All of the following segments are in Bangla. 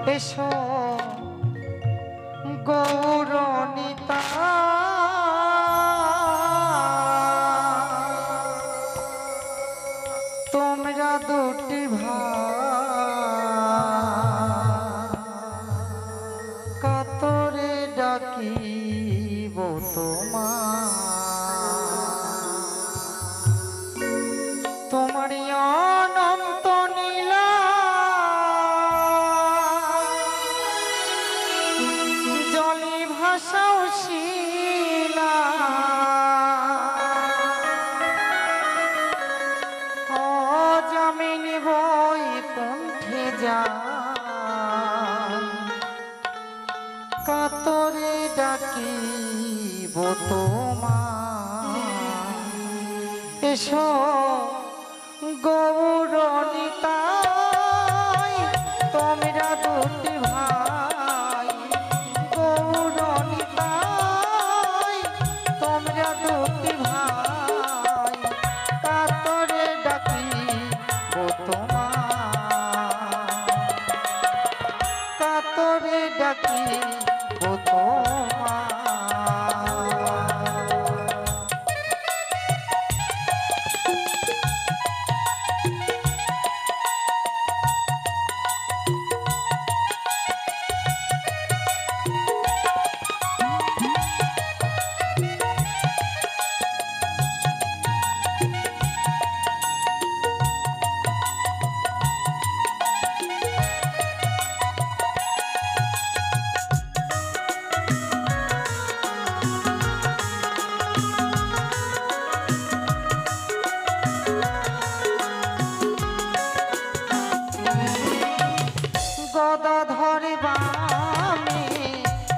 এসো গৌরনিতা তোমরা দুটি ভাই কাতরে ডাকিব তোমারি অনন্ত নীলা জলে ভাষাও শিলা অজামিন বই কণ্ঠে যায় কাতরে ডাকিব এসো গৌরনিতাই তোমরা দুটি ভাই গৌরনিতাই তোমরা দুটি ভাই কাতরে ডাকিব কাতরে ডাকিব গদাধরে বামে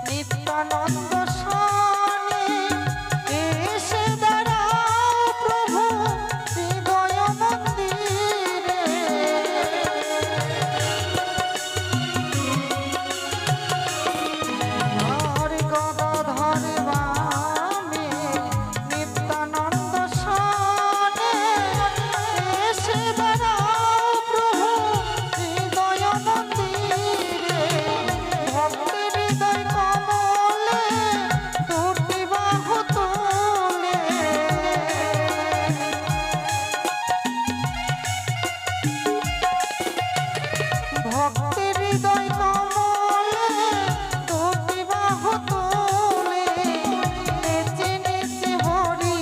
নিত্যানন্দ স্বামী এসে দাঁড়াও প্রভু হৃদয় মন্দিরে গদাধরে বামে নিত্যানন্দ স্বামী এসে দাঁড়াও প্রভু হৃদয় মন্দিরে ভক্তের হৃদয় কমলে দুটি বাহু তুলে নেচে নেচে হরি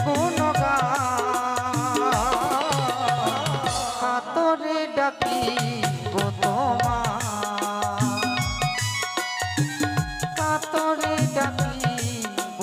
গুণগান কাতরে ডাকিব কাতরে ডাকিব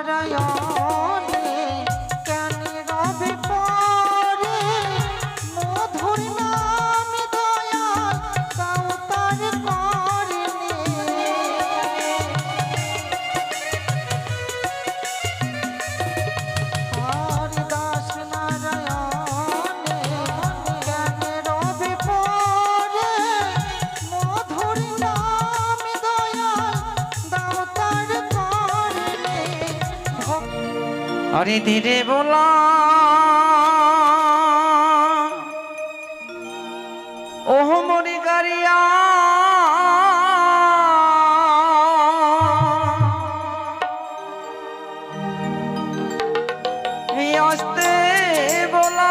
নারায়ণে কেন রবে পরে মধুর নাম দয়াল কাউতার করলে হরিদাস নারায়ণে কেন রবে পরে মধুর নাম দয়াল দাউতার করলে अरे धीरे बोला ओह मोरी गरिया आस्ते बोला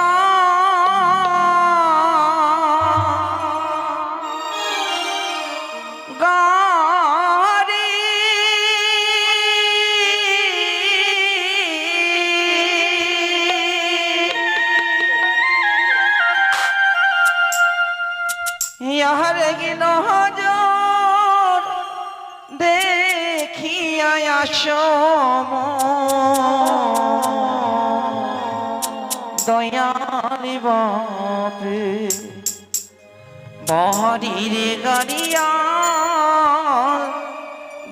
यार गिनो हजर देखिया आसम दयाल बापे बहरी रे गरिया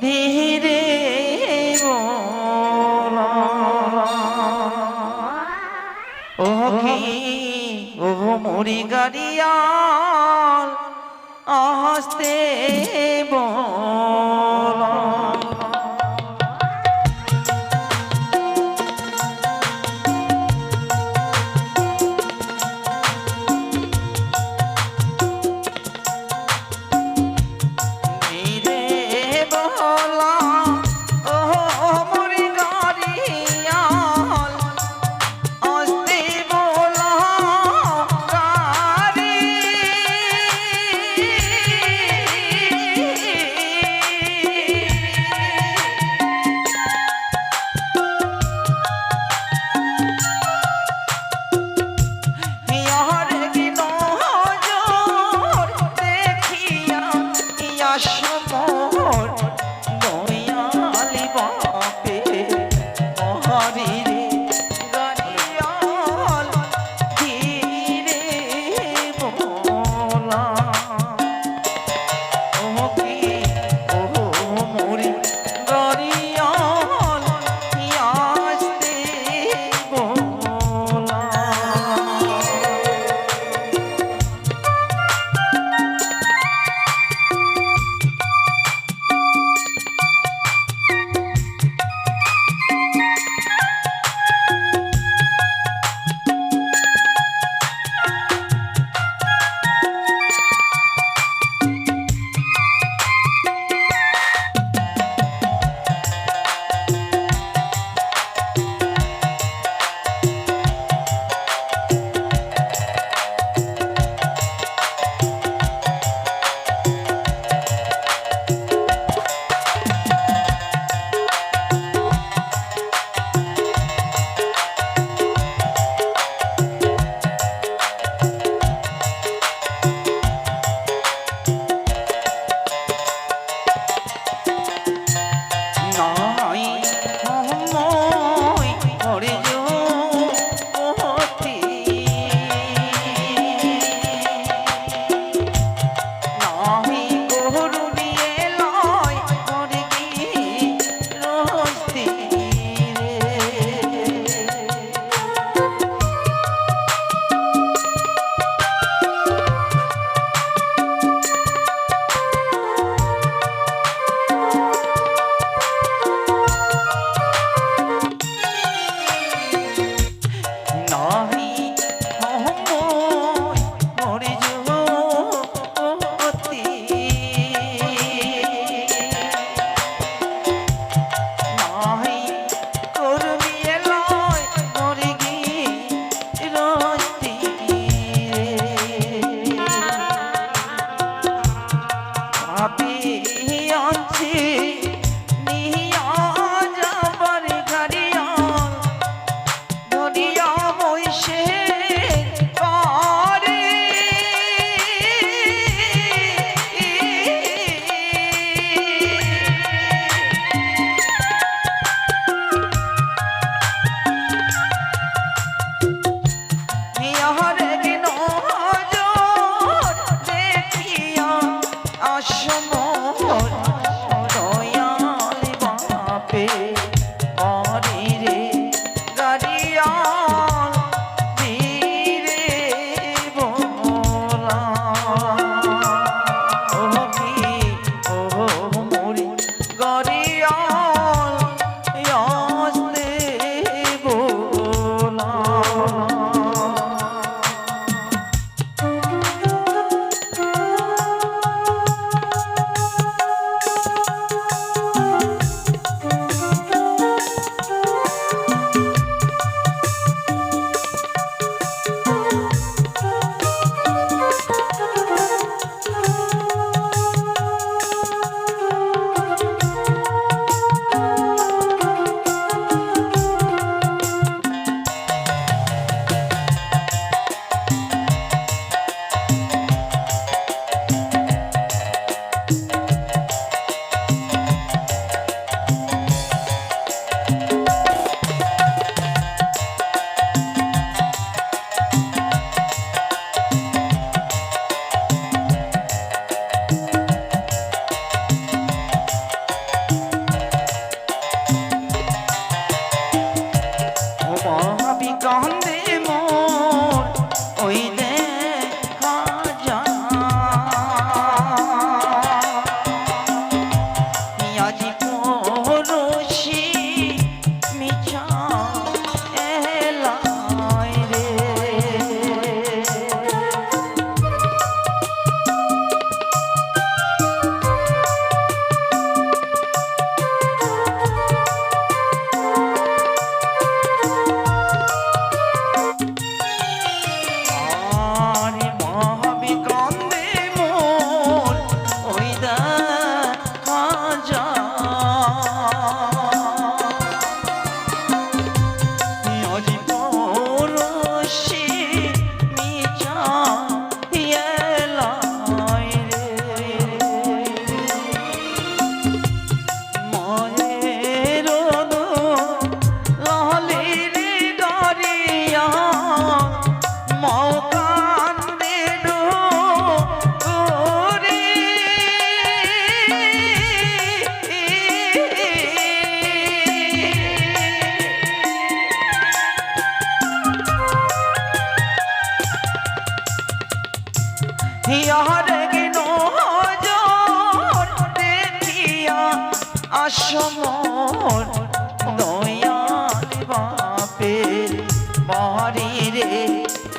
धीरे बोला ओह की ओह मोरी गरिया आस्ते बोला धीरे बोला ओह मोरी गरिया आस्ते बोला गारी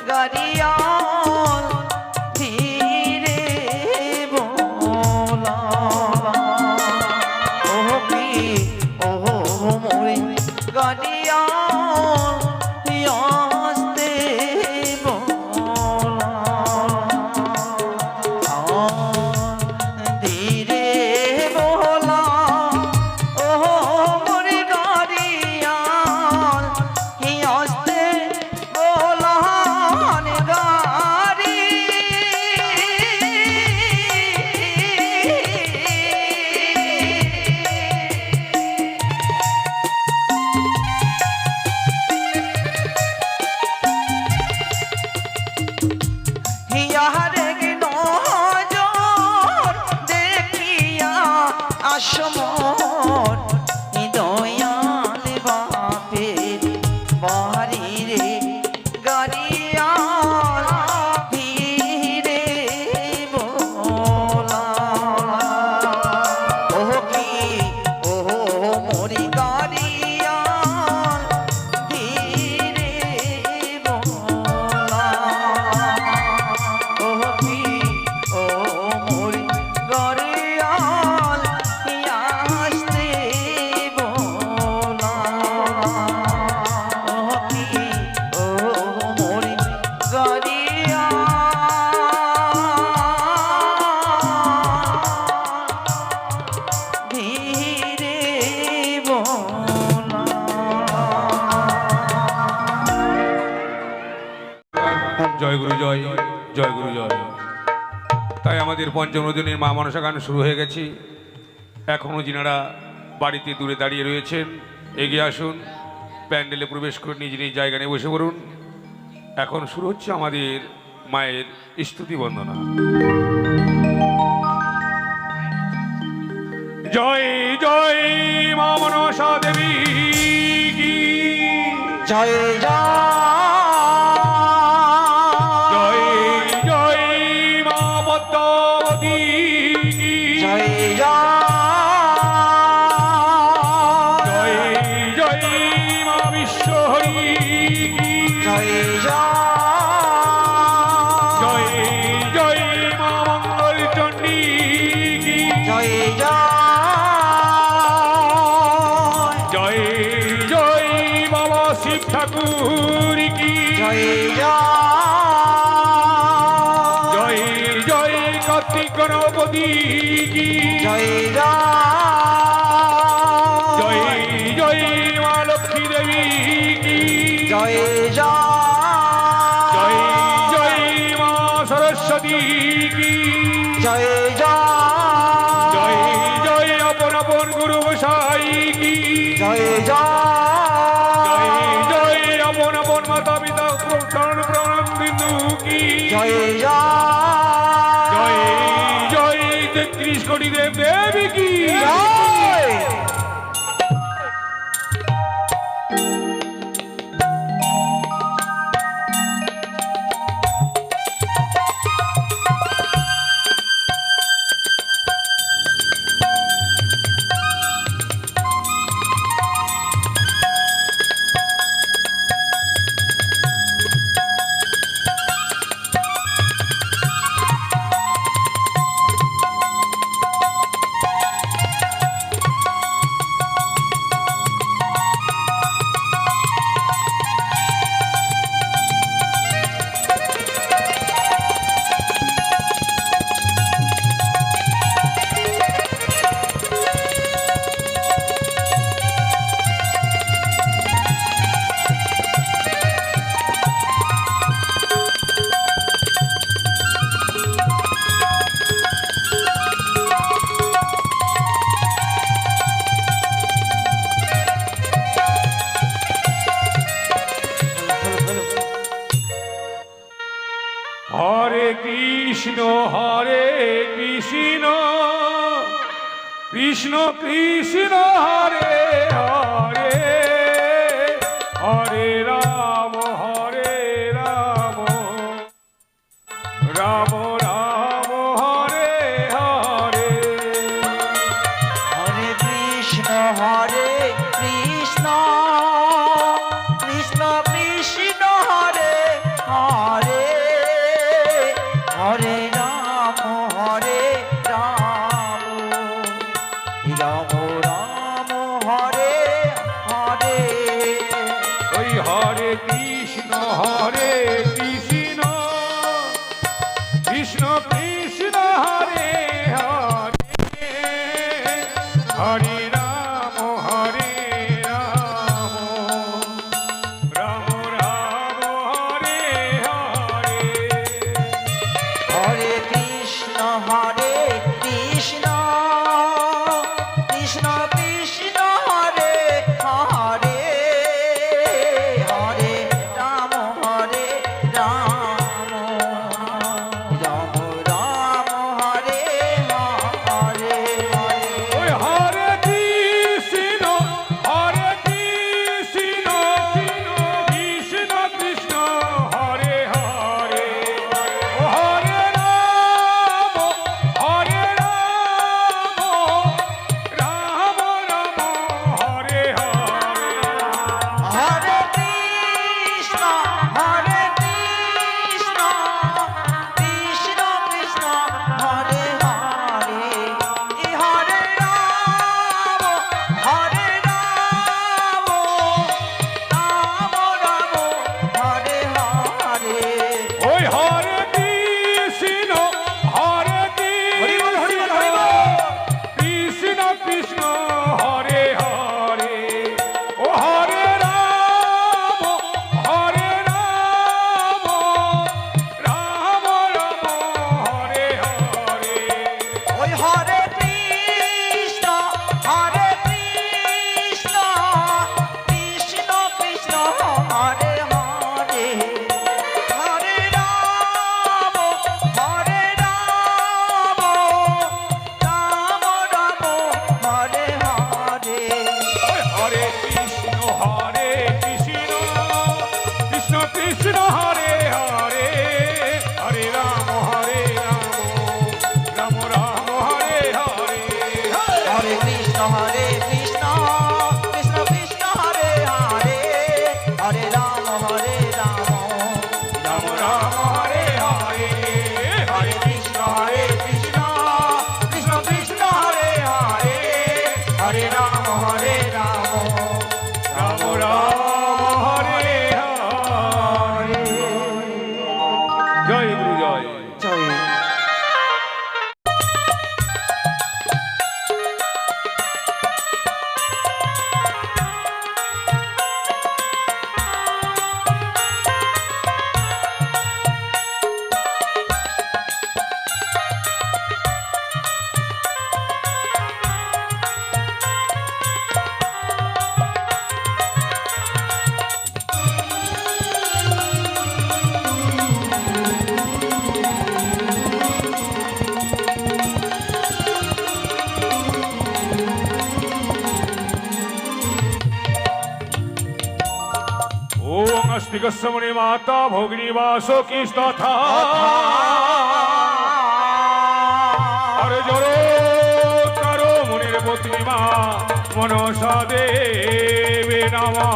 গাড়িয়াল ধীরে বলা ও কি ও মোরে গাড়িয়াল আস্তে বলা ধীরে বলা ও মোরে গাড়িয়াল আস্তে বলা গাড়ি হিয়ারে নজর দেখিয়া আসমন দয়াল বাপের বাড়ি রে গাড়িয়াল ধীরে বলা ও কি ও মোরি গাড়িয়াল ধীরে বলা ও কি ও মোরি গাড়িয়াল আস্তে বলা ও কি ও মোরি গাড়িয়াল ধীরে বলা জয় গুরু জয় জয় গুরু জয়। তাই আমাদের পঞ্চম রজনীর মা মনসা গান শুরু হয়ে গেছে। এখনও যিনারা বাড়িতে দূরে দাঁড়িয়ে রয়েছেন এগিয়ে আসুন, প্যান্ডেলে প্রবেশ করে নিজ নিজ জায়গা নিয়ে বসে পড়ুন। এখন শুরু হচ্ছে আমাদের মায়ের স্তুতি বন্দনা। জয় জয় মা মনসা দেবী কি জয় জয় জয় জয় মা পদ্মাবতী কি জয় জয় জয় মা বিশ্বহরি কি জয় জয় জয় মা মঙ্গল চণ্ডী কি জয় জয় জয় বাবা শিব ঠাকুর কি জয় জয় জয় কার্তিক গণপতি কি জয় জয় জয় মা লক্ষ্মী দেবী কি জয় জয় জয় মা সরস্বতী কি জয় জয় জয় আপন আপন গুরু গোসাই কি জয় জয় জয় আপন আপন মাতা পিতা প্রণাম প্রণাম বিন্দু কি জয় জয় জয় ৩৩ কোটি দেব দেবী কি জয় হরে কৃষ্ণ কৃষ্ণ কৃষ্ণ হরে হরে হরে রাম রাম রাম হরে হরে হরে কৃষ্ণ কৃষ্ণ কৃষ্ণ কৃষ্ণ হরে হরে হরে কৃষ্ণ কৃষ্ণ কৃষ্ণ হরে হরে হরে রাম রাম রাম হরে হরে হরে কৃষ্ণ কৃষ্ণ কৃষ্ণ হরে হরে হরে রাম রাম রাম হরে হরে ওই হরে কৃষ্ণ কৃষ্ণ কৃষ্ণ হরে হরে ও হরে রাম রাম রাম হরে হরে হরে কৃষ্ণ কৃষ্ণ কৃষ্ণ কৃষ্ণ হরে হরে হরে রাম রাম হরে হরে ওই হরে কৃষ্ণ কৃষ্ণ কৃষ্ণ হরে হরে ও হরে রাম রাম রাম হরে হরে ওই হরে কৃষ্ণ কৃষ্ণ কৃষ্ণ কৃষ্ণ হরে হরে হরে রাম রাম রাম হরে হরে ওই হরে কৃষ্ণ কৃষ্ণ কৃষ্ণ হরে হরে হরে রাম রাম রাম হরে হরে হরে কৃষ্ণ কৃষ্ণ কৃষ্ণ হরে হরে হরে রাম রাম রাম হরে হরে হরে কৃষ্ণ কৃষ্ণ কৃষ্ণ হরে হরে হরে রাম রাম রাম হরে হরে জয় গুরু জয় জয় ओम अस्तिकस्य मुनि माता भोगिनी वासो की तथा अरे जरो करो मुनिर पत्नी मा मनसा देवी नमः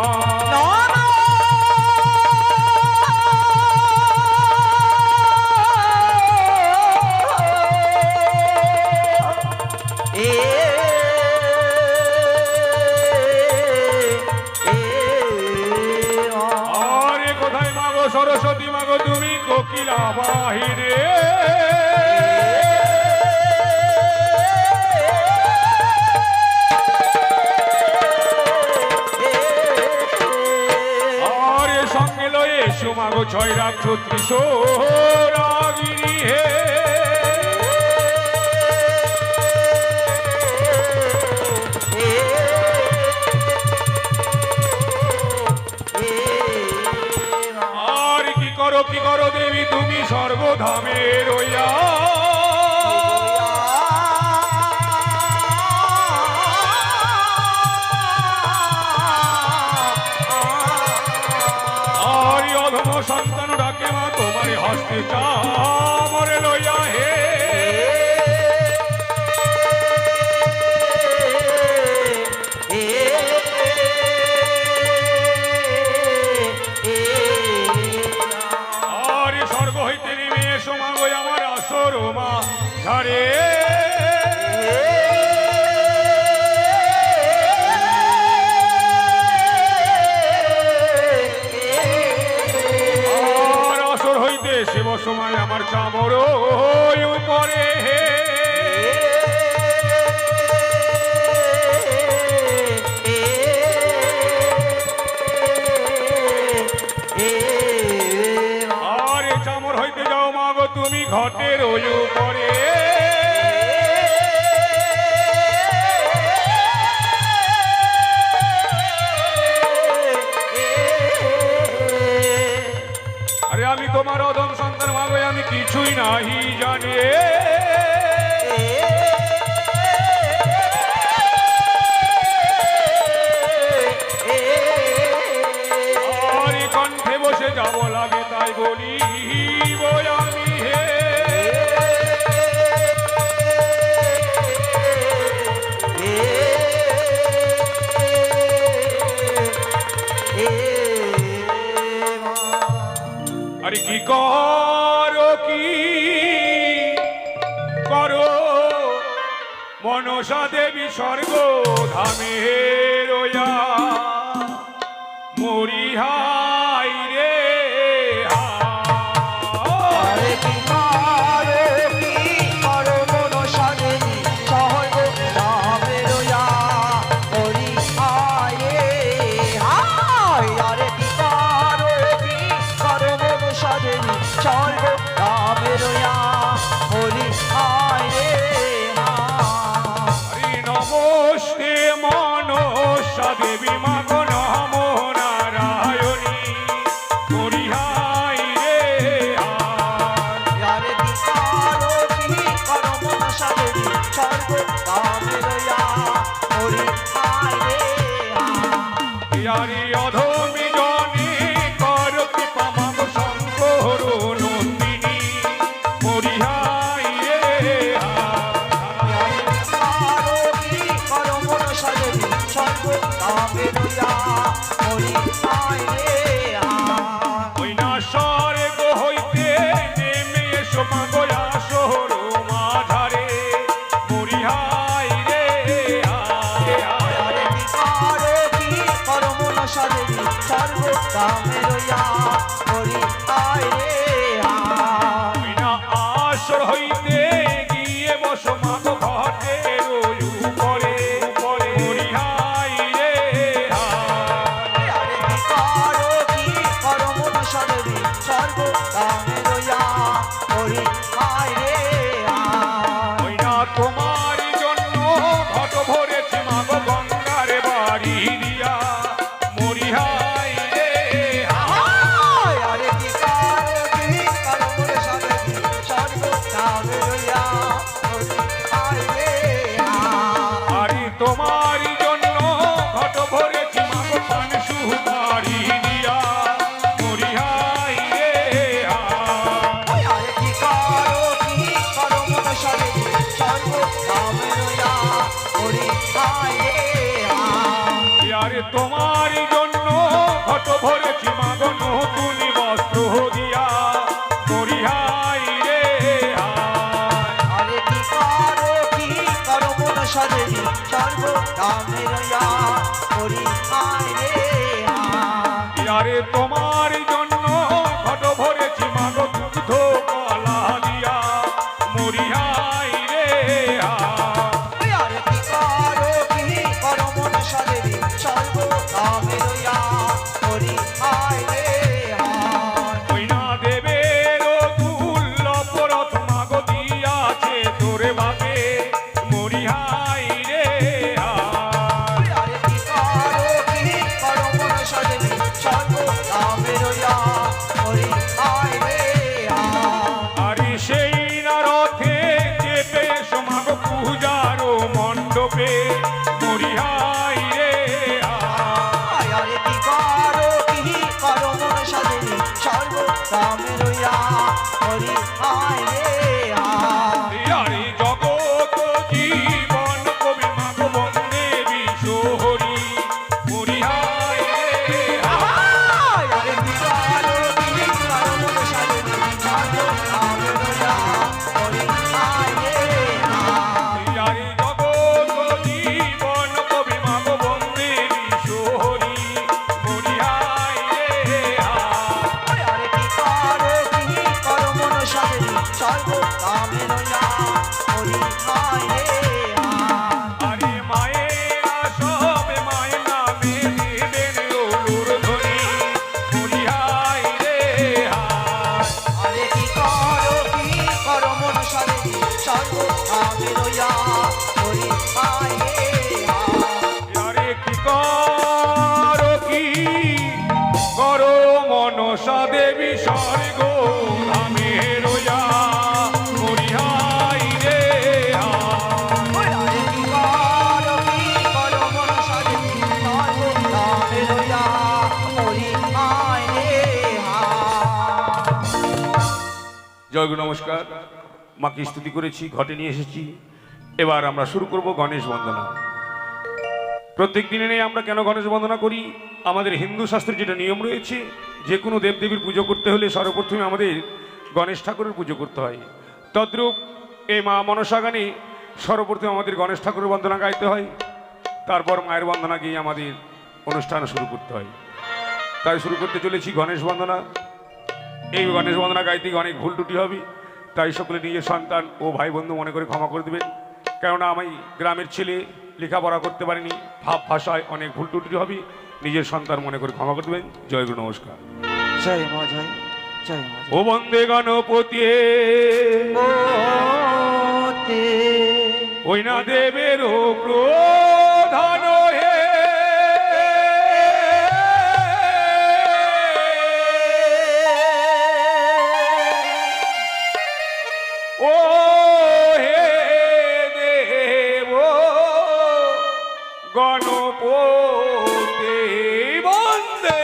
আরে কোথায় মাগো সরস্বতী মাগো তুমি কোকিলা বাহিরে আরে সঙ্গে লয়ে এসো মাগো ছয় রাগ 36 রাগিনী হে আর কি করো দেবী তুমি স্বর্গধামে রইয়া আর অধম সন্তান ডাকে মা তোমার হস্তে চামরে লইয়া হে আর স্বর্গ হইতে নেমে এসো মাগো আমার আসর মা ছাড়ে সময় আমার চামড় উপরে আরে চামড় হইতে যাও মাগো তুমি ঘটের ওই উপরে আরে আমি তোমার অধম সন্তান মাগো আমি কিছুই নাহি জানি আরে কণ্ঠে বসে যাব লাগে তাই বলি আমি হে আরে কি করো মনসা দেবী স্বর্গ ধামে রোয়া মরিহাই রে আরে কি করো মনসা দেবী স্বর্গ ধামে রোয়া মরিহাই রে হায় আরে কি করো মনসা দেবী স্বর্গ ধামে রোয়া মরিহাই রে হরি নমস্তে মনসা দেবী মাগো নমো নারায়ণী মরিহাই রে আরে কি করো মনসা দেবী স্বর্গ ধামে রোয়া মরিহাই রে ইয়ারি অধমি জনে কর কৃপা মাগো শঙ্কর নন্দিনী মরিহাই রে করো মনসা দেবী স্বর্গ ধামে রোয়া মরিহাই রে ওই না স্বর্গ হইতে নেমে এসো মাগো আসর মাঝারে মরিহাই রে আরে কি করো মনসা দেবী স্বর্গ ধামে রোয়া মরিহাই রে ওই না আসর হইতে গিয়ে বসো মাগো ঘটের ওই উপরে মরিহাই রে আরে কি করো মনসা দেবী স্বর্গ ধামে রোয়া মরিহাই রে ওই না তোমার জন্য ঘট ভরেছি মাগো গঙ্গারে বাড়ি দিয়া মরিহাই রে আরে কি করো মনসা দেবী স্বর্গ ধামে রোয়া মরিহাই রে আরে তোমার জন্য ঘট ভরেছি মাগো পান সুপারি দিয়া মরিহাই রে আরে কি করো মনসা দেবী স্বর্গ ধামে রোয়া মরিহাই রে আরে তোমার জন্য ঘট ভরেছি মাগো নতুন বস্ত্র দিয়া মরিহাই রে আরে কি করো মনসা দেবী স্বর্গ ধামে রোয়া মরিহাই রে আরে তোমার জন্য ঘট ভরেছি মাগো দুগ্ধ কলা দিয়া মরিহাই রে আরে কি করো মনসা দেবী স্বর্গ ধামে রোয়া মরিহাই রে ওই না দেবের তুল্য পরত মাগো দিয়াছে তোরে বাপে মরিহাই রে আরে কি করো মনসা দেবী স্বর্গ ধামে রোয়া মরিহাই রে আরে সেই না রথে চেপে সমাগো পূজারো মণ্ডপে মরিহাই রে আরে কি করো মনসা দেবী স্বর্গ ধামে রোয়া মরিহাই রে আরে জগৎ জীবন কবি মাগো বন্দে বিশ্বহরি মরিহাই রে আরে কি করো মনসা দেবী স্বর্গ ধামে রোয়া মরিহাই রে আরে জগৎ জীবন কবি মাগো বন্দে বিশ্বহরি মরিহাই রে আরে কি করো মনসা দেবী স্বর্গ ধামে রোয়া মরিহাই রে ওই আরে কি করো মনসা দেবী সর্বধামে রইয়া মরি আয় রে হা। জয় গুরু নমস্কার। মাকে স্তুতি করেছি, ঘটে নিয়ে এসেছি। এবার আমরা শুরু করব গণেশ বন্দনা। প্রত্যেক দিনে নেই আমরা কেন গণেশ বন্দনা করি? আমাদের হিন্দু শাস্ত্রে যেটা নিয়ম রয়েছে, যে কোনো দেবদেবীর পুজো করতে হলে সর্বপ্রথমে আমাদের গণেশ ঠাকুরের পুজো করতে হয়। তদ্রূপ এই মা মনসা গানে সর্বপ্রথমে আমাদের গণেশ ঠাকুরের বন্দনা গাইতে হয়, তারপর মায়ের বন্দনা গিয়ে আমাদের অনুষ্ঠান শুরু করতে হয়। তাই শুরু করতে চলেছি গণেশ বন্দনা। এই গণেশ বন্দনা গাইতে গিয়ে অনেক ভুল ত্রুটি হবে, তাই সকলে নিজের সন্তান ও ভাই বন্ধু মনে করে ক্ষমা করে দেবেন। কেননা আমি গ্রামের ছেলে, লেখাপড়া করতে পারিনি, ভাব ভাষায় অনেক ভুল ত্রুটি হবে, নিজের সন্তান মনে করে ক্ষমা করে দেবেন। জয় গুরু নমস্কার। জয় মা জয় জয় মা ও বন্দে গণপতি জয়। ওই না দেবের প্রধান হে ও হে দেব গণপতি বন্দে।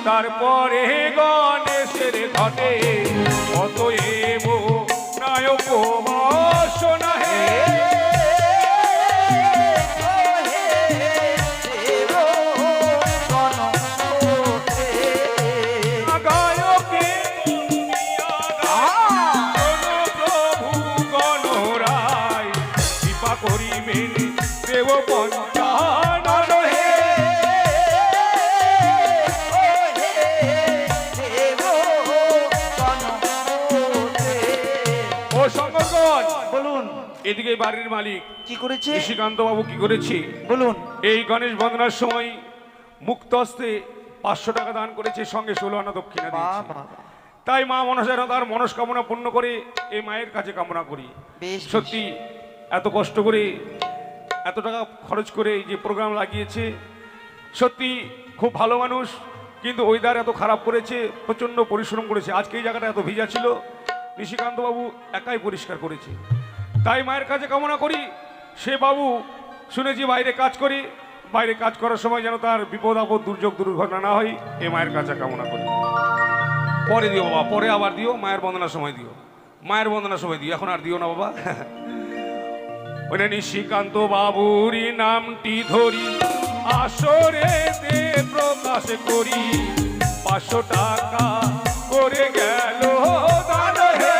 তারপরে গণেশের ঘটে অতএব নায়ক বাসনা হে গায়কে প্রভু গণরায় কৃপা করিবেন দেব পঞ্চানন হে। বলুন এদিকে বাড়ির মালিক কি করেছে? নিশিকান্ত বাবু কি করেছে বলুন। এই গণেশ বন্দনার সময় মুক্ত হস্তে 500 টাকা দান করেছে, সঙ্গে 16 আনা দক্ষিণা দিয়েছে। তাই মা মনসা তার মনস্কামনা পূর্ণ করে এই মায়ের কাছে কামনা করি। সত্যি এত কষ্ট করে এত টাকা খরচ করে এই যে প্রোগ্রাম লাগিয়েছে, সত্যি খুব ভালো মানুষ, কিন্তু ওয়েদার এত খারাপ করেছে, প্রচণ্ড পরিশ্রম করেছে। আজকে এই জায়গাটা এত ভিজা ছিল, নিশিকান্ত বাবু একাই পরিষ্কার করেছে। তাই মায়ের কাছে কামনা করি, সে বাবু শুনেছি বাইরে কাজ করি, বাইরে কাজ করার সময় যেন তার বিপদ আপদ দুর্যোগ দুর্ঘটনা না হয়, এ মায়ের কাছে কামনা করি। পরে দিও বাবা, পরে আবার দিও, মায়ের বন্দনার সময় দিও, মায়ের বন্দনার সময় দিও, এখন আর দিও না বাবা। ওটা নিশিকান্ত বাবুরই নামটি ধরি আসরে দে প্রকাশ করি, 500 টাকা করে গেল দান হে।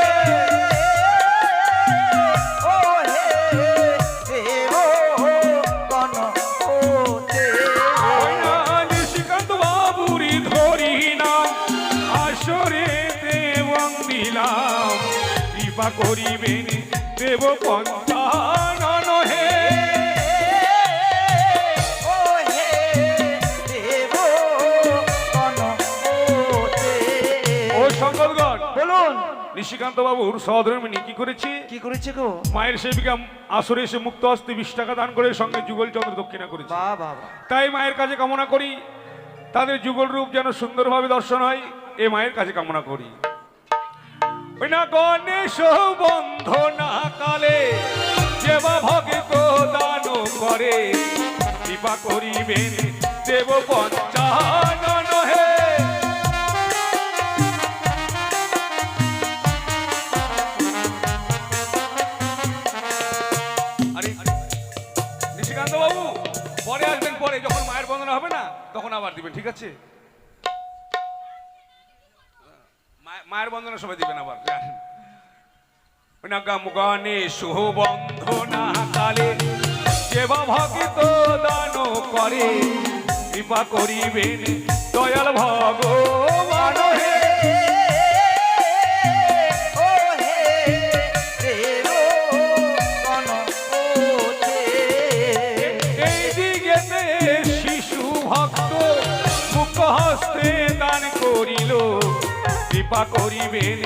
নিশিকান্ত বাবুরই ধরি নাম আসরে দেবং দিলাম, কৃপা করিবেন দেব পঞ্চানন হে। বলুন নিশিকান্ত বাবুর সহধর্মিনী কি করেছে? কি করেছে গো? মায়ের সেবিকা আসরে এসে মুক্ত হস্তে 20 টাকা দান করে সঙ্গে যুগল চন্দ্র দক্ষিণা করেছে। তাই মায়ের কাছে কামনা করি তাদের যুগল রূপ যেন সুন্দরভাবে দর্শন হয়, এ মায়ের কাছে কামনা করি। না গণেশ বন্ধনা কালে যেবা ভগত দান করে, কৃপা করিবেন দেব পঞ্চানন হে। নিশিকান্ত বাবু পরে আসবেন, পরে যখন মায়ের বন্দনা হবে না তখন আবার দিবেন, ঠিক আছে? মায়ের বন্দনা সবাই দিবেন আবার। নাগাম গানে শুভবন্ধনা কালে সেবা ভক্ত দান করে কৃপা করিবেন দয়াল ভগবান হে। ও হে দেব গণপতি। এই দিকেতে শিশু ভক্ত মুখ হস্তে দান করিল কৃপা করিবেন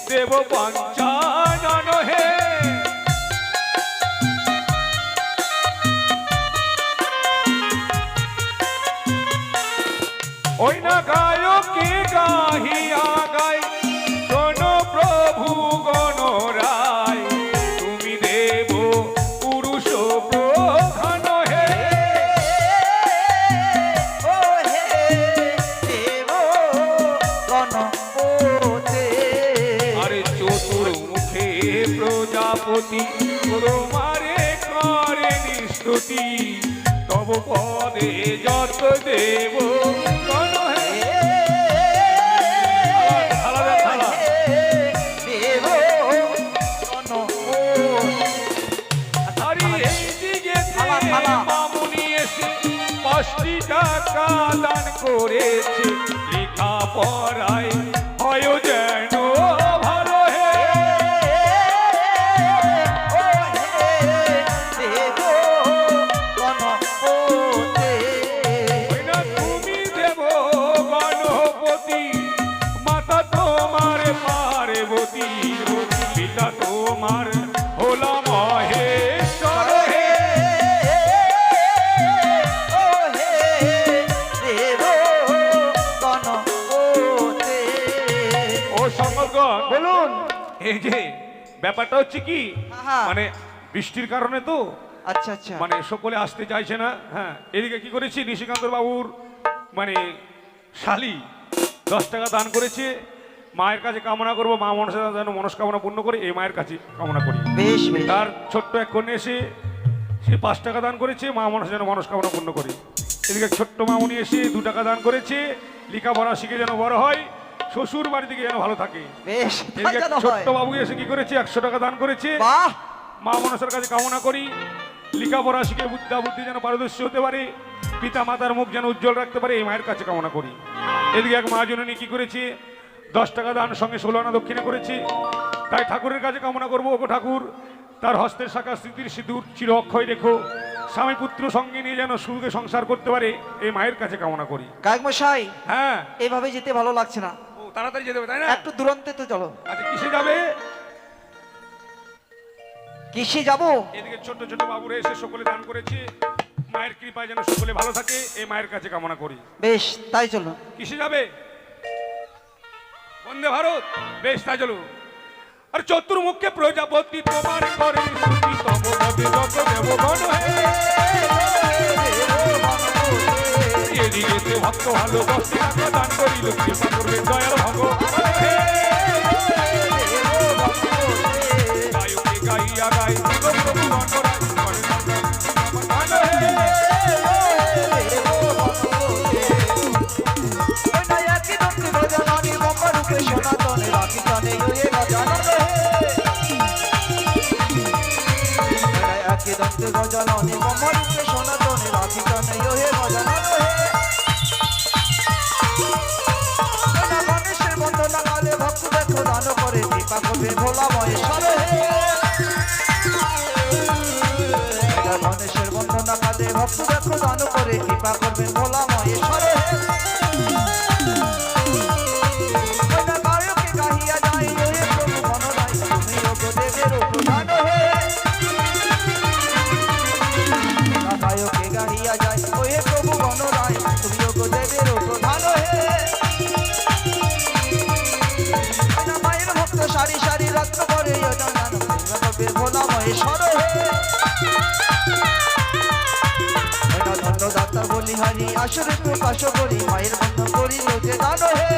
দেব পঞ্চানন হে। ওই না গায়কে গাহিয়া গাই শোনো প্রভু গণরায় তুমি দেব পুরুষ প্রধান হে। ও হে দেব গণপতি। আরে চতুর্মুখে প্রজাপতি তোমারে করে নিস্তুতি তব পদে যত দেব গণ হে। থালা দে, থালা। দেব গণপতি। আরে এই দিকে থালা, থালা। মামুনি এসে 5টি টাকা দান করেছে লেখা পড়ায় হয় যেন ভালো হে। ও হে দেব গণপতি। ওই না তুমি দেব গণপতি মাতা তোমার পার্বতী পিতা তোমার ভোলা মহেশ্বর হে। ও হে দেব গণপতি। ও সমগ্র বলুন। এই যে ব্যাপারটা হচ্ছে কি হ্যাঁ। মানে বৃষ্টির কারণে তো আচ্ছা আচ্ছা। মানে সকলে আসতে চাইছে না। হ্যাঁ, এদিকে কি করেছি নিশিকান্ত বাবুর মানে শালি 10 টাকা দান করেছে মায়ের কাছে কামনা করবো মা মনসা যেন মনস্কামনা পূর্ণ করে এই মায়ের কাছে কামনা করি। বেশ বেশ। তার ছোট্ট এক কন্যা এসে সে 5 টাকা দান করেছে মা মনসা যেন মনস্কামনা পূর্ণ করে। এদিকে ছোট্ট মামুনি এসে 2 টাকা দান করেছে লেখাপড়া শিখে যেন বড় হয় শ্বশুর বাড়ি থেকে যেন ভালো থাকে। বেশ তাই এদিকে যেন হয়। ছোট্ট বাবু এসে কি করেছে 100 টাকা দান করেছে বাহ। মা মনসার কাছে কামনা করি লেখাপড়া শিখে বুদ্ধা বুদ্ধি যেন পারদর্শী হতে পারে পিতা মাতার মুখ যেন উজ্জ্বল রাখতে পারে এই মায়ের কাছে কামনা করি। এদিকে এক মা জননী কি করেছে 10 টাকা দান সঙ্গে 16 আনা দক্ষিণে করেছে। তাই ঠাকুরের কাছে কামনা করবো ওগো ঠাকুর তার হস্তের শাখা স্মৃতির সিঁদুর চির অক্ষয় রেখো স্বামী পুত্র সঙ্গে নিয়ে যেন সুখে সংসার করতে পারে এই মায়ের কাছে কামনা করি। গায়ক মশাই হ্যাঁ এইভাবে যেতে ভালো লাগছে না, ও তাড়াতাড়ি যেতে হবে তাই না? একটু দূরান্তে তো চলো। আচ্ছা কিসে যাবে? কিসে যাব? এদিকে ছোট ছোট বাবুরা এসে সকলে দান করেছে মায়ের কৃপায় যেন সকলে ভালো থাকে এই মায়ের কাছে কামনা করি। বেশ তাই চলো। কিসে যাবে? বন্দে ভারত। বেশ তাই চলো। আর চতুর্মুখে প্রজাপতি তোমার করে স্তুতি তব পদে যত দেবগণ হে। এদিকে ভক্ত ভালো 10 টাকা দান করিল কৃপা করবে দয়াল ভগবান হে। গায়কে গাইয়া গাই প্রভু গণরাজ করে ভগবান হে। গজননে মমরূপে সনাতনে রাখি কানে হে গজনন হে। গণেশের বন্দনা কালে ভক্ত দেখো দান করে কৃপা করবে ভোলা মহেশ্বর হে। গণেশের বন্দনা কালে ভক্ত দেখো দান করে কৃপা করবে ভোলা মহেশ্বর হে। গায়কে গাহিয়া যাই হে প্রভু গণরায় তুমি যোগ দেবের প্রধান হে। গায়কে গাহিয়া যায় ওহে প্রভু গণরায় তুমি যোগ দেবের প্রধান হে। মায়ের ভক্ত সারি সারি রত্ন করে ভোলা মহেশ্বর হে। ধন্যদাতা বলি হারি আসরে প্রকাশ করি মায়ের বন্ধ করি লোকে দান হে।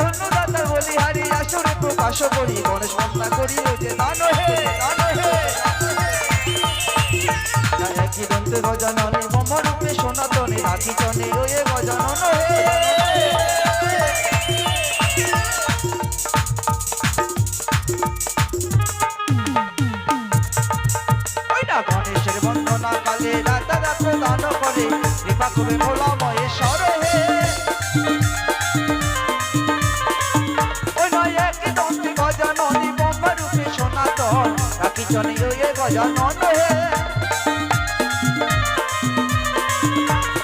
ধন্যদাতা বলি হারি আসরে প্রকাশ করি গণেশ বন্দনা করি লোকে দান হে। একই দন্তে গজাননে মমরূপে সনাতনে রাখি চনে ওয়ে গজানন হে। কৃপা করে ভোলা মহেশ্বর হে ওই নয় এক দন্তে গজাননী ব্রহ্মা রূপে সনাতন রাখি চনে ওই গজানন হে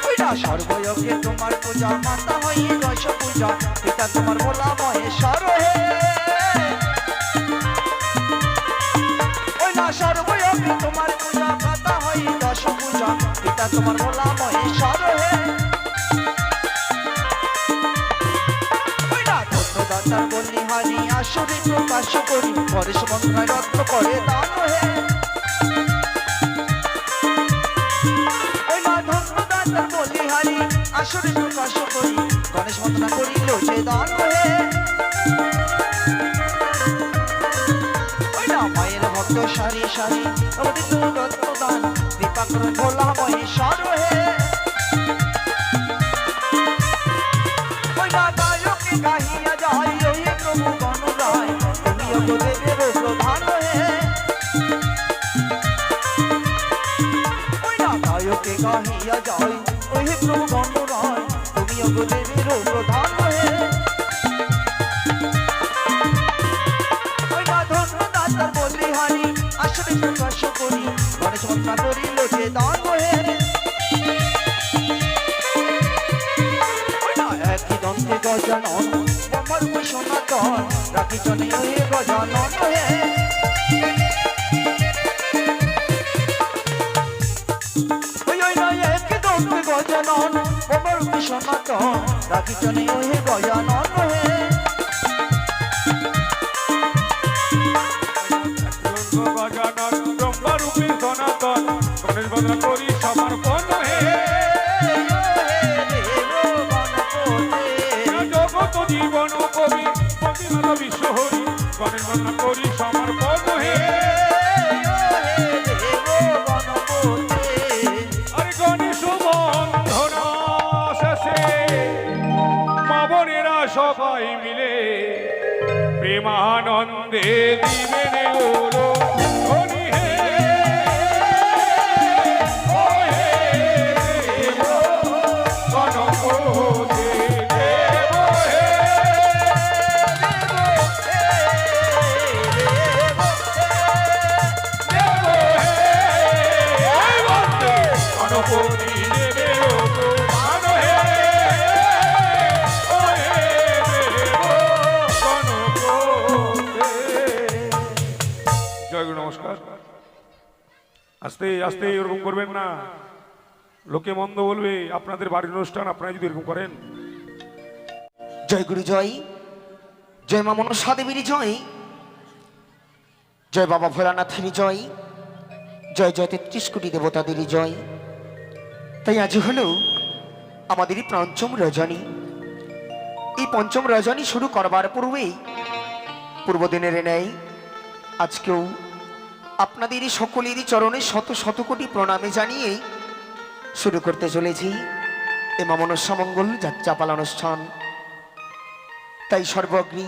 ওই না সর্বয়োগে তোমার পূজা মাতা হই দশ পূজা পিতা তোমার ভোলা মহেশ্বর হে ওই না সর্বয়োগে তোমার পূজা মাতা হই দশ পূজা পিতা তোমার ভোলা মহেশ্বর হে ওই না ধন্যদাতার বলিহারি আসরে প্রকাশ করি পরেশ মন্ত্রায় রত্ন করে দান হে ওই না ধন্যদাতার বলিহারি আসরে প্রকাশ করি গণেশ মন্ত্রা করিল যে দান হে ওই না মায়ের ভক্ত সারি সারি অমৃত রত্ন দান কৃপা করে ভোলা মহেশ্বর হে ওই না গায়কে গাহিয়া যায় ওই প্রভু গণরায় তুমি অগদেবের প্রধান হে ওই না গায়কে গাহিয়া যায় ওই প্রভু গণরায় তুমি অগদেবের প্রধান হে ওই না ধন্যদাতার বলিহারি আসরে প্রকাশ করি গণেশ মন্ত্রা করিল যে দান হে ওই না একই দন্তে গজানন ব্রহ্মা রূপে সনাতন রাখি চনে ওই গজানন হে ওই না একই দন্তে গজানন ব্রহ্মা রূপে সনাতন রাখি চনে ওই গজানন হে গজানন ব্রহ্মরূপী সনাতন গণেশ বন্দনা করি সমর্পণ হে জগত জীবন কবি প্রতিমাতা বিশ্বহরি গণেশ বন্দনা করি সমর্পণ হে আরে গণেশ বন্ধনা শেষে মা বোনেরা সবাই মিলে প্রেমানন্দে দিবেন ওলো ধনী হে ও হে দেব গণপতি দেব হে দেব হে বন্দে গণপতি দেবে ওলো মান হে ও হে দেব গণপতি। জয় গুরু নমস্কার। আস্তে আস্তে এরকম করবেন না, লোকে মন্দ বলবে। আপনাদের বাড়ির অনুষ্ঠান আপনারা যদি এরকম করেন। জয় গুরু জয়, জয় মা মনসা দেবীর জয়, জয় বাবা ভোলানাথের জয়, জয় জয় ৩৩ কোটি দেবতাদের জয়। তাই আজ হলো আমাদের পঞ্চম রজনী। এই পঞ্চম রজনী শুরু করবার পূর্বেই পূর্বদিনের ন্যায় আজকেও আপনাদের সকলেরই চরণে শত শত কোটি প্রণামে জানিয়ে শুরু করতে চলেছি এ মা মনসা মঙ্গল যাত্রা পালা অনুষ্ঠান। তাই সর্বগ্রী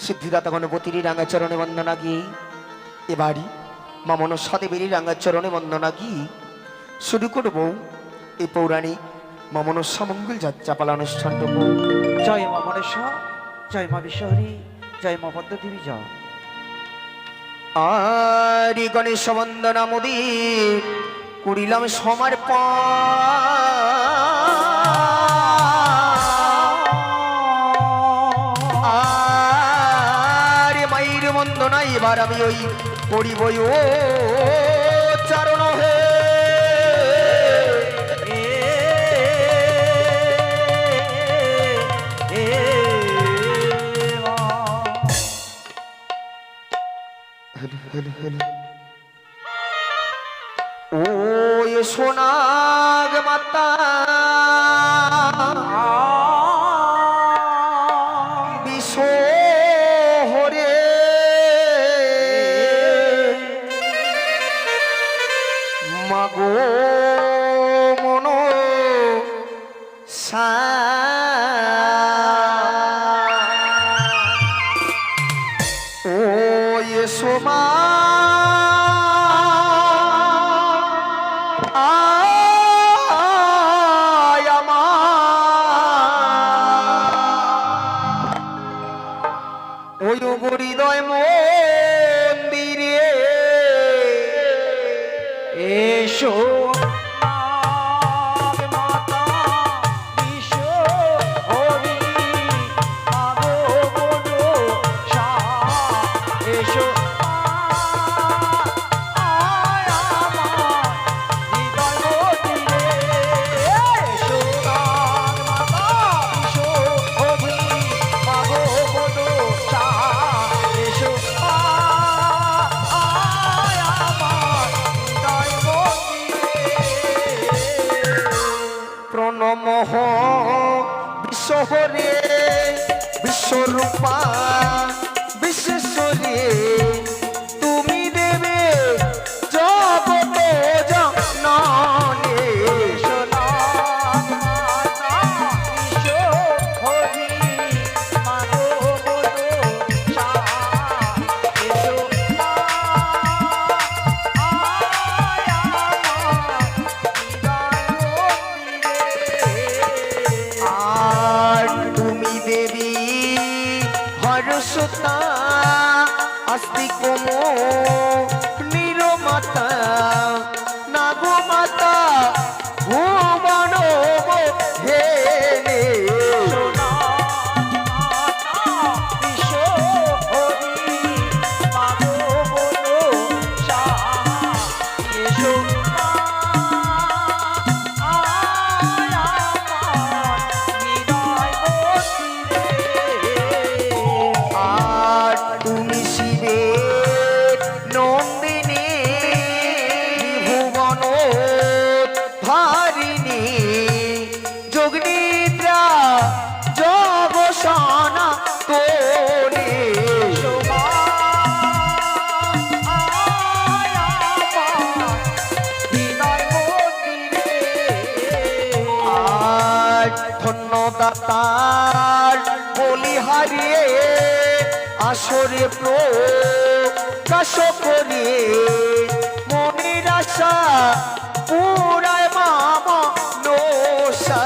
সিদ্ধিদাতা গণপতির রাঙ্গাচরণে বন্দনা গিয়ে এবারই মা মনসা দেবীর রাঙ্গাচরণে বন্দনা গিয়ে শুরু করব এই পৌরাণিক মা মনসা মঙ্গল যাত্রা পালা অনুষ্ঠানটুকু। জয় মা মনসা, জয় মা বিশ্বহরি, জয় মা পদ্মদেবী জয়। আর গণেশ বন্দনা মোদের করিলাম আর মায়ের বন্দনা এবার আমি ওই করিব ও চারণ হে ও সোনাগ মাতা বিশ্ব হরে মাগো মন সা ও সোমা হৃদয় মন্দিরে এসো নাগ মাতা বিশ্ব হরি আগো বলো সা এসো আয় আমার হৃদয় মন্দিরে এসো নাগ মাতা বিশ্ব হরি আগো বলো সা এসো আয় আমার হৃদয় মন্দিরে প্রণমঃ বিশ্বহরে বিশ্বরূপা বিশ্বেশ্বরে তুমি দেবে জগত জননী আর তুমি দেবী হরসুতা আস্তিকম নিরমাতা নাগমাতা ভুবন হেনে আর তুমি শিবের নন্দিনী ভুবন ধারিণী যোগনিদ্রা জগসনা তোরে আর ধন্যদাতার বলি হারিয়ে আসরে প্রকাশ করে মনের আশা পুরায় মামা নোসা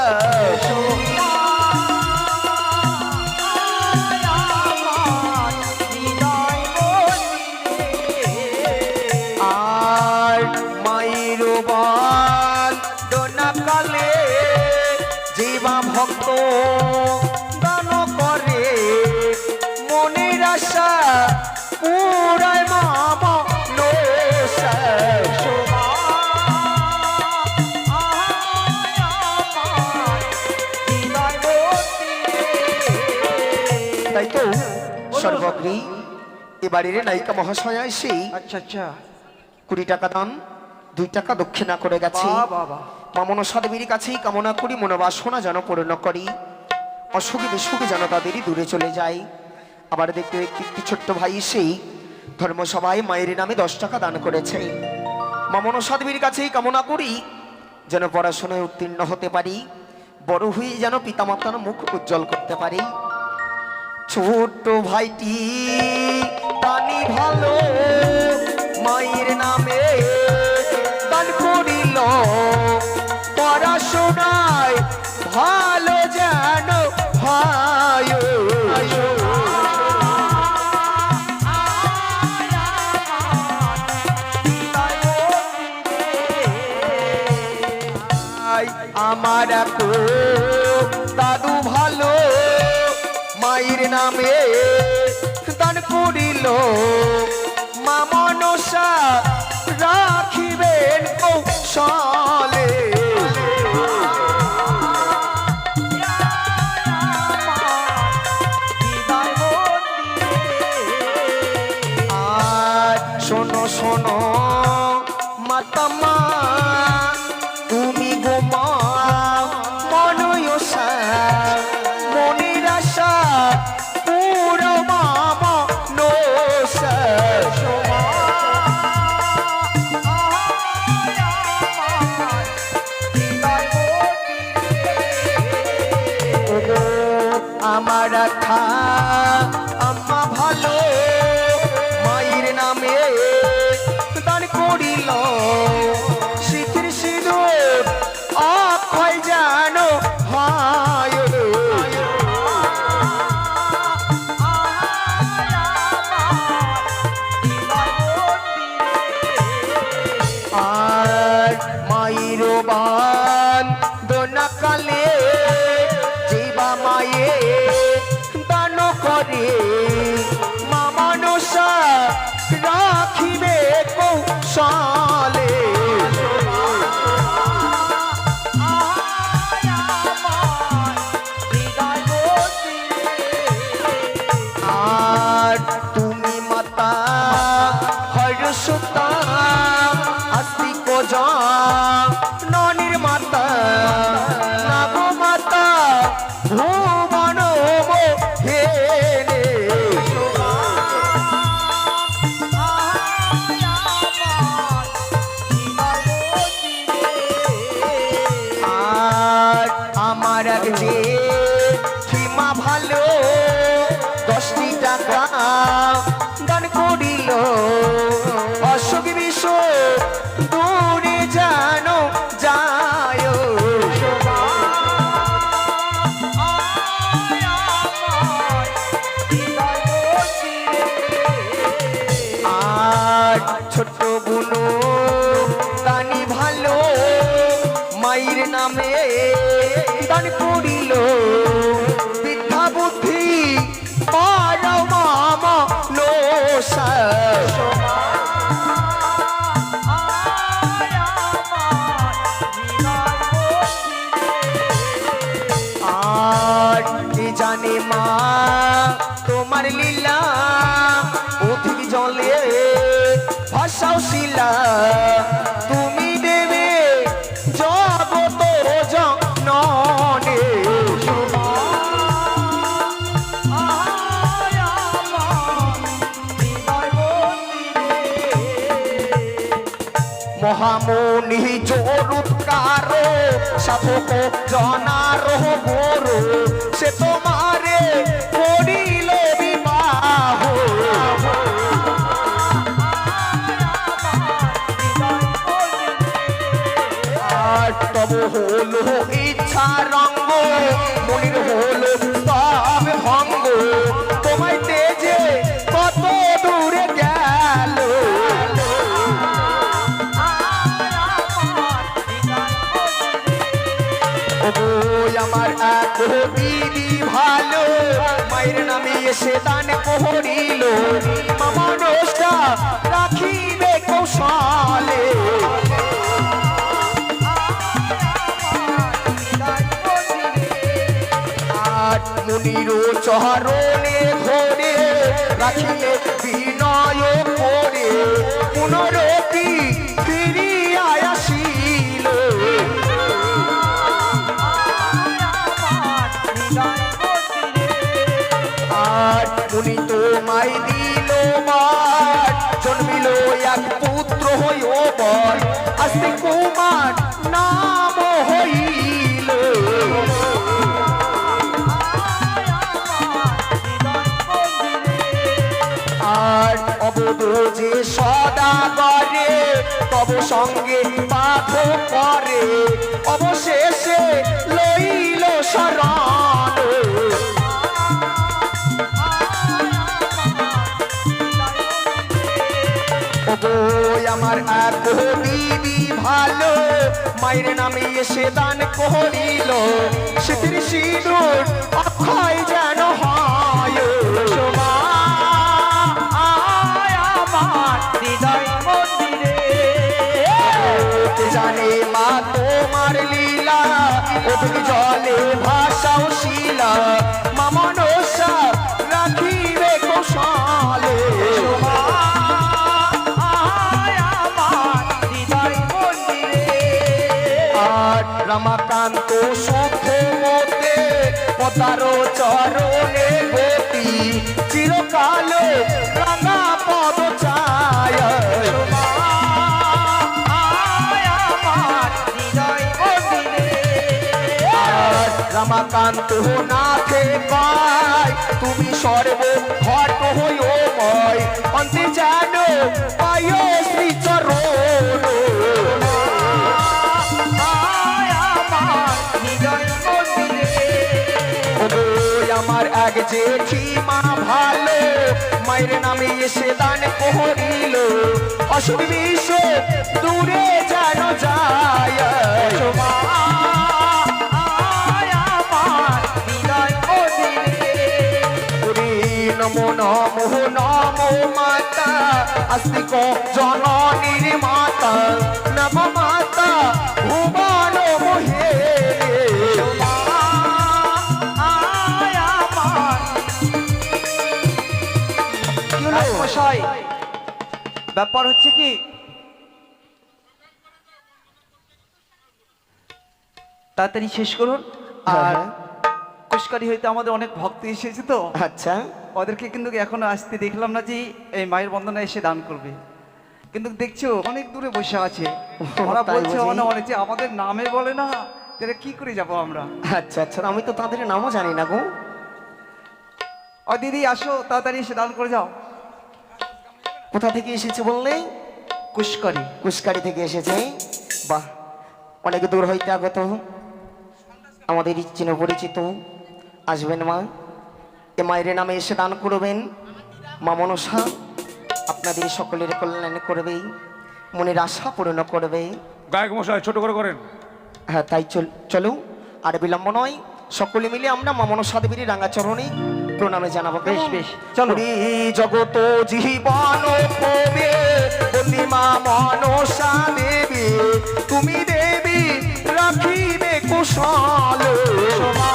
আর মায়ের বাল ডোনাকালে জীবা ভক্ত দান করে মনের আশা পুরায় মামা নোসা তাই তো সর্বগ্রী এবারের নায়িকা মহাশয়া এসে আচ্ছা আচ্ছা 20 টাকা দান 2 টাকা দক্ষিণা করে গেছে বাবা মা মনসা দেবীর কাছেই কামনা করি মনোবাসনা যেন পূর্ণ করি অসুখী বিসুখী যেন তাদেরই দূরে চলে যায় আবার দেখতে দেখতে একটি ছোট্ট ভাই সেই ধর্মসভায় মায়ের নামে 10 টাকা দান করেছে মা মনসা দেবীর কাছেই কামনা করি যেন পড়াশোনায় উত্তীর্ণ হতে পারি বড় হয়ে যেন পিতামাতার মুখ উজ্জ্বল করতে পারি ছোট্ট ভাইটি পানি ভালো মায়ের নামে দান করিল পড়াশোনায় ভালো যেন ভাই আমার দাদু ভালো মায়ের নামে দান করিল মা মনসা রাখিবেন কৌশলে আর শোনো শোনো মাতামা তুমি গোমা মনয়সা মনের আশা পুরো মামা নোসা আমার খা আম্মা ভালো মায়ের নামে দান করিল শীতের সিঁদুর অক্ষয় জানো ভাই নামে দান করিল বিদ্যা বুদ্ধি পরমাম নোসা আর কি জানে মা তোমার লীলা অধিক জলে ভাষাও শিলা তুমি দেবে জগত জননে মহামনি জরুৎকার সাধক জনার গোরু সে তোমারে করিল বিবাহ আর তব হলো ইচ্ছা রঙ্গ মনির হলো তব ভঙ্গ তোমায় তেজে কত দূরে গেল আমার এক দিদি ভালো মায়ের নামে এসে দান করিল মামনসা রাখিবে কৌশলে আর মুনির চরণে ধরে রাখিলে বিনয় করে পুনরতি ফিরিয়া আসিল আর মুনি তোমায় দিল মার জন্মিল এক পুত্র হইল বর আস্তে কুমার নাম হইল আর অবধ যে সদা করে তব সঙ্গে বাধ করে অবশেষে লইল শরণ আমার এক দিদি ভালো মায়ের নামে এসে দান করিল শীতের সিঁদুর অক্ষয় যেন হয় জানে মা তোমার লীলা অধিক জলে ভাষাও শিলা মামনসা রাখিবে কৌশলে রমাকান্ত সুখ মতে পতার চরণে গতি চিরকাল রাঙা পদ চায় রমাকান্ত নাথে পায় তুমি সর্ব ঘট হইময় অন্তে যেন পায় শ্রী চরণ আমার এক জেঠিমা ভালো মায়ের নামে এসে দান করিল অসুখ বিষ দূরে যেন যায় নমো নমো নমো মাতা আস্তিক জননীর মাতা নম মাতা ভুবন মোহে মশাই ব্যাপার হচ্ছে কি তাড়াতাড়ি শেষ করুন আর পুষ্করি হইতে আমাদের অনেক ভক্ত এসেছে তো আচ্ছা ওদেরকে কিন্তু এখনো আসতে দেখলাম না যে এই মায়ের বন্দনা এসে দান করবে কিন্তু দেখছো অনেক দূরে বসে আছে ওরা তাই বলছে বুঝি? অনেক আমাদের নামে বলে না তাহলে কি করে যাব আমরা আচ্ছা আচ্ছা আমি তো তাদের নামও জানি না গো ও দিদি আসো তাড়াতাড়ি এসে দান করে যাও কোথা থেকে এসেছে বললে পুষ্করি কুশকারি থেকে এসেছে বাহ অনেক দূর হইতে আগত আমাদের চিন পরিচিত আসবেন মা এ মায়ের নামে এসে দান করবেন মা মনসা আপনাদের সকলের কল্যাণ করবে মনের আশা পূর্ণ করবে গায়ক মশাই ছোট করে করেন হ্যাঁ তাই চলো আর বিলম্ব নয়, সকলে মিলে আমরা মা মনসা দেবীর রাঙাচরণে প্রণামে জানাবো। বেশ বেশ চলো। ওরে জগত জীবন কবে বন্দি মা মনসা দেবী, তুমি দেবী রাখিবে কুশল। মা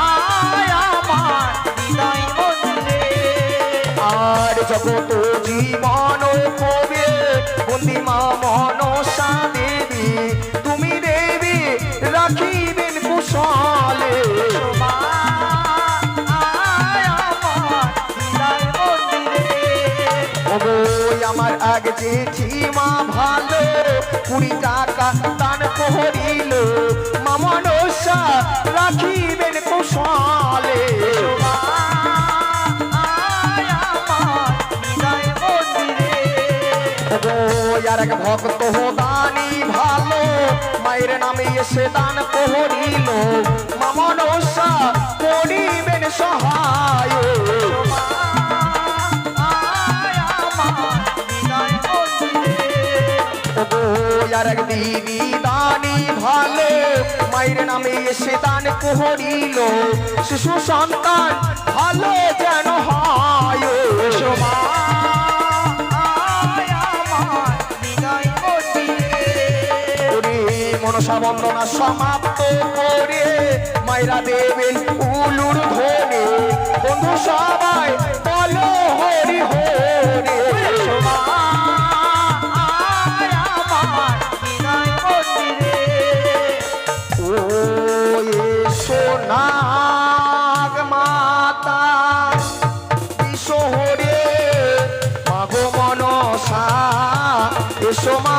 আয় আমার হৃদয় মন্দিরে, আর জগত জীবন কবে বন্দি মা মনসা দেবী, তুমি দেবী রাখিবেন কুশলে। মা আয় আমার হৃদয় মন্দিরে, ওগো আমার এক জেঠি মা ভালো 20 টাকা দান করিল, মা মনসা রাখিবেন কুশলে। মা আয় আমার হৃদয় মন্দিরে, ওগো আর এক ভক্ত দানি ভালো মায়ের নামে এসে দান করিল, মা মনসা করিবেন সহায়। মা আয় আমার হৃদয় মন্দিরে, ওগো আর এক দিদি দানি ভালো মায়ের নামে এসে দান করিল, শিশু সন্তান ভালো যেন হয়। মা আয় আমার হৃদয় মন্দিরে, ওরে মনসা বন্দনা সমাপ্ত করে মায়েরা দেবেন উলুর ধনে, বন্ধু সবাই বলো হরি হরে। মা আয় আমার হৃদয় মন্দিরে, ও এসো নাগ মাতা বিশহরে মাগো মনসা, এসো মা